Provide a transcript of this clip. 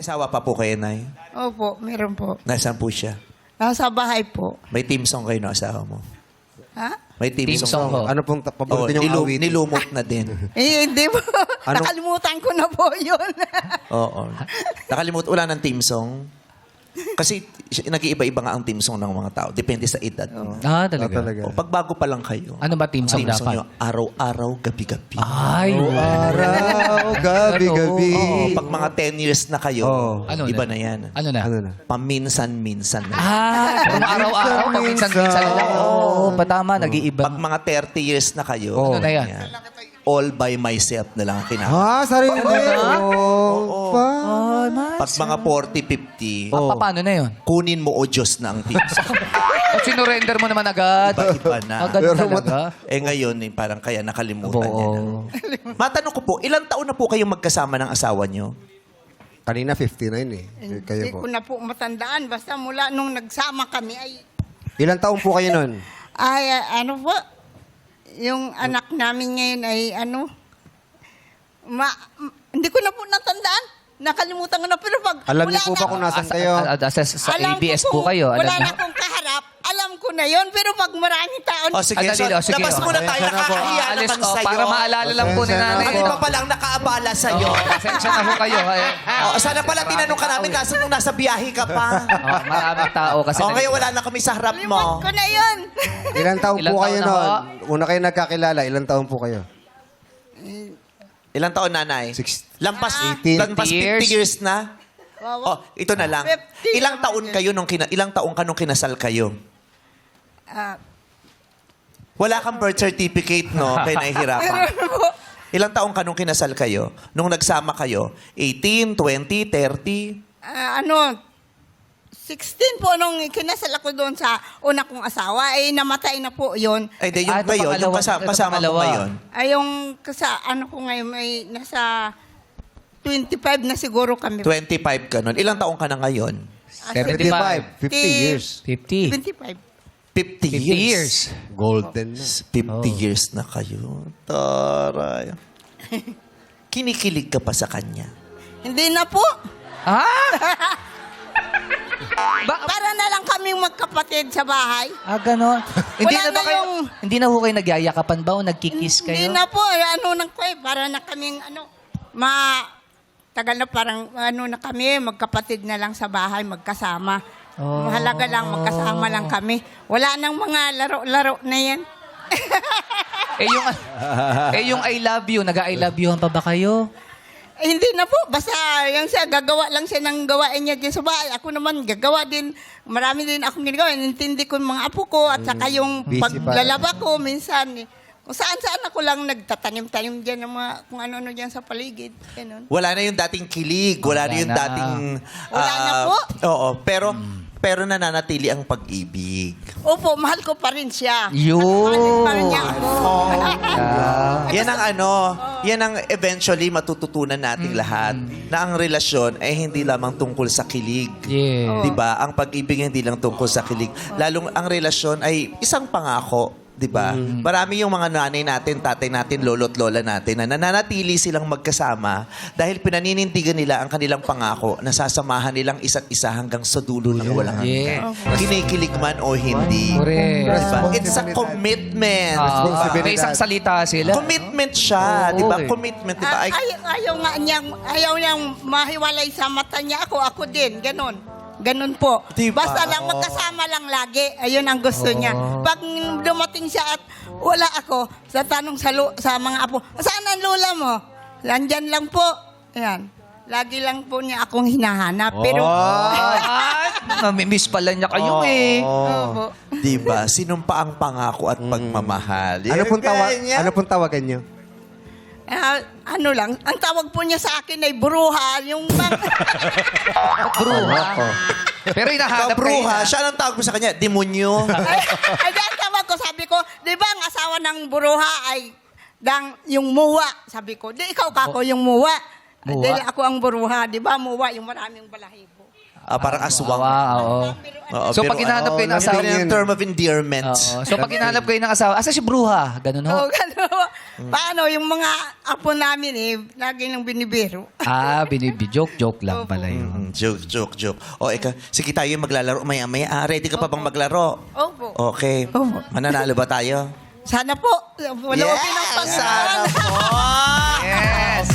asawa pa po kayo, Nay? Opo, meron po. Nasaan po siya? Nasa bahay po. May team song kayo ng asawa mo? Ha? May team, Team song. song ho. Ano pong paborito niyong awit? Nilumot na din. Eh, hindi po. Ano? Nakalimutan ko na po yun. Oo. Nakalimut, wala ng team song. Kasi nag-iiba-iba nga ang team song ng mga tao. Depende sa edad. Ah, Ah, talaga. talaga. O, pag bago pa lang kayo, Ano ba team song dapat? nyo, araw-araw, gabi-gabi. Ay, Araw, gabi-gabi. Oo, pag mga 10 years na kayo, Ano iba na? na yan. Ano na? Ano na? Paminsan-minsan na. Kung araw-araw, paminsan-minsan lang. Oo, patama, nag-iiba. Pag mga 30 years na kayo, Ano na yan? all by myself na lang ang kinakain. Ha? Sarili mo? Oo. Oh, nice. Pag mga 40, 50, Paano na yun? kunin mo o Diyos na ang team song. At sinurrender mo naman agad. Iba-iba na. Agad Pero talaga. Eh ngayon, parang kaya nakalimutan niya na. Oo. Matanong ko po, ilang taon na po kayong magkasama ng asawa niyo? Kanina 59 eh. Kayo Hindi po. ko na po matandaan. Basta mula nung nagsama kami ay... Ilang taon po kayo nun? Ay, ano po? Yung anak namin ngayon ay ano... hindi ko na po natandaan. Nakalimutan ko na. Pero pag... Alam wala niyo po na- ba kung nasan kayo? Sa alam ABS ko po kung kayo. Wala Alam na na. akong kaharap. Alam ko na yon. Pero pag maraming taon... O sige, Sige, labas muna tayo. Pasensya na po. Nakakahiya Alis, naman sa'yo. para maalala lang po ni Pasensya na nanay. Ang iba pa lang nakaabala sa'yo. Pasensya na po kayo. Sana pala tinanong ka namin nung nasa biyahe ka pa. Maraming tao kasi. O ngayon wala na kami sa harap Limot mo. ko na yun. Ilang taon Ilang po kayo taon na nun? ho? Una kayo nagkakilala, ilang taon po kayo? Ilang taon, nanay? Lampas 18 50 years na? Wawa. Oh, ito na lang. 50 Ilang naman taon yun. kayo ilang taon ka nung kinasal kayo? Ah, Wala kang birth certificate, no? Kaya nahihirapan. meron po. Ilang taon ka nung kinasal kayo? Nung nagsama kayo? 18, 20, 30? Ano, 16 po nung kinasal ako doon sa una kong asawa. Eh, namatay na po yun. Ay, di, yung Ah, ito ngayon, yung pangalawa. kasama, Ito kasama mo pangalawa. ngayon. Ay, yung ano ko ngayon, may nasa 25 na siguro kami. 25 ka nun. Ilang taon ka na ngayon? 75, 50 years. 50. 25. 50 50 years. years. Golden na. 50 years na kayo. Taray. Kinikilig ka pa sa kanya. Hindi na po. Para na lang kaming magkapatid sa bahay. Ganon. Hindi Wala na ba na kayo, yung- hindi na ho kayo nagyayakapan ba o nagkikiss kayo? Hindi na po. Ano nang koy, para na kaming tagal na parang na kami, magkapatid na lang sa bahay, magkasama. Oh. Mahalaga lang, magkasama lang kami. Wala nang mga laro-laro na yan. yung I love you, nag-I love you pa ba kayo? Eh, hindi na po. Basta yung siya, gagawa lang siya ng gawain niya dyan sa bahay. Ako naman, gagawa din. Marami din akong ginagawa. Intindi ko yung mga apo ko at saka yung Busy paglalaba ko minsan. Kung saan-saan ako lang nagtatanim-tanim dyan ng mga kung ano-ano dyan sa paligid. Ganun. Wala na yung dating kilig. Wala na yung na. dating... Wala na po. Oo. Pero nananatili ang pag-ibig. Opo, mahal ko pa rin siya. Yun. Pa rin niya ako. Yan ang eventually matututunan nating lahat na ang relasyon ay hindi lamang tungkol sa kilig. Yeah. 'Di ba? Ang pag-ibig hindi lang tungkol sa kilig. Lalong ang relasyon ay isang pangako. 'Di ba? Marami yung mga nanay natin, tatay natin, lolo't lola natin na nananatili silang magkasama dahil pinaninindigan nila ang kanilang pangako na sasamahan nilang isa't isa hanggang sa dulo ng walang Yeah. hanggan. Kinikilig man o hindi. Correct. Diba? It's a commitment. May isang salita sila. Commitment siya, di ba? Oo, eh. Commitment, di ba? Ayaw niyang mahiwalay sa mata niya ako din, ganon. Ganon po. Diba? Basta lang magkasama lang lagi. Ayun ang gusto niya. Pag dumating siya at wala ako, sa tanong sa mga apo, saan ang lola mo? Nandyan lang po. Ayan. Lagi lang po niya akong hinahanap. Pero, Namimiss pala niya kayo eh. Opo. Di ba? Sinumpa ang pangako at pagmamahal. Ano pong, Ganyan. ano pong tawagan niyo? Ano lang, ang tawag po niya sa akin ay bruha. Yung Bruha. Pero hinahanap Kabruha, kayo siya ang tawag mo sa kanya, demonyo. ay, ang tawag ko, sabi ko, di ba ang asawa ng bruha ay yung muwa? Sabi ko, di ikaw kako yung muwa. Muwa? Dahil ako ang bruha, di ba muwa, yung maraming balahibo. Parang aswang. Oo. Oo, So pero pag hinahanap kayo ng Sabi asawa, niya yung term of endearment. So pag hinahanap kayo ng asawa, asa si Bruha? Ganun ho. So, gano'n. Paano, yung mga apo namin lagi nang binibiro. Joke lang pala yun. Joke. O, sige tayo yung maglalaro maya-maya. Ready ka pa bang maglaro? Opo. Okay. Opo. Mananalo ba tayo? Sana po. Wala ko pinapangalanan. Sana po! Yes!